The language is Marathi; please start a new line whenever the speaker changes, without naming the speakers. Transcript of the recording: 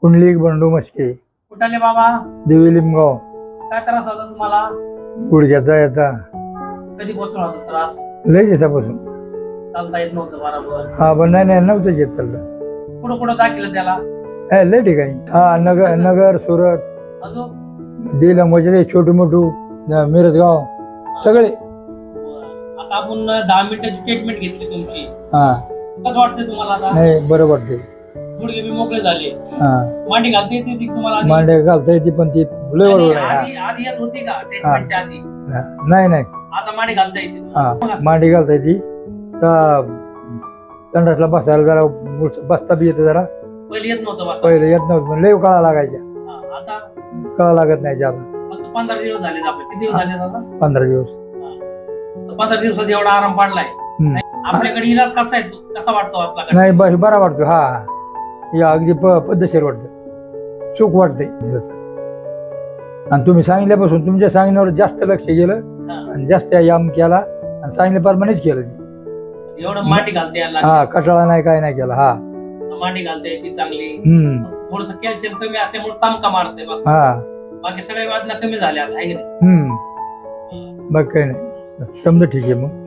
कुंडलिक बंडू मस्के,
कुठाले बाबा?
देवी लिमगाव.
काय त्रास होता तुम्हाला?
गुडघ्याचा याचा
कधीपासून होता त्रास?
लय दिवसापासून.
चालता येत नव्हतं बरोबर?
हा पण नाही नव्हतं येत चालतं.
कुठं कुठं दाखिलं त्याला?
लय ठिकाणी. हा नगर सुरत
अजून
दिलं म्हणजे छोटू मोठू मिरजगाव सगळे.
आता आपण 10 मिनिटाची ट्रीटमेंट घेतली तुमची.
हा
कसं वाटतंय तुम्हाला आता?
नाही बरं वाटते.
गुडघे बी मोकळे झाले.
हा
मांडी घालता येते ती तुम्हाला आधी?
मांड्या घालता येते पण ती लय बरोबर आहे.
आधी येत होती का ट्रीटमेंटच्या आधी?
नाही
आता मांडी घालता येते
हा
तुम्हाला?
मांडी घालता येते. संडासला बसायला जरा बसता बी येतं जरा.
पहिले येत नव्हतं बसा?
पहिले येत नव्हतं पण लय कळा लागायच्या.
आता
कळा लागत नाही जास्त.
फक्त 15 दिवस झाले आपले. किती दिवस झाले आता?
15 दिवस.
15 दिवसात एवढा आराम पडलाय. आपल्याकडे इलाज कसा आहे? कसा वाटतो आपल्याकडे?
नाही बस बरा वाटतो. हा या अगदी पद्धतशीर वाटतं. सुख वाटते. आणि तुम्ही सांगितल्यापासून तुमच्या सांगण्यावर जास्त लक्ष गेलं आणि जास्त याम केला आणि सांगितल्याप्रमाणेच केलं.
एवढं मांडी घालते याला?
हा कटाळा नाही काय नाही केला. हा
मांडी घालते ती चांगली. थोडस कॅल्शियम कमी असल्यामुळे तामका मारते बस.
हा
बाकी सगळ्या वेदना कमी झाल्या आहे की नाही?
मग काही नाही समजा ठीक आहे मग.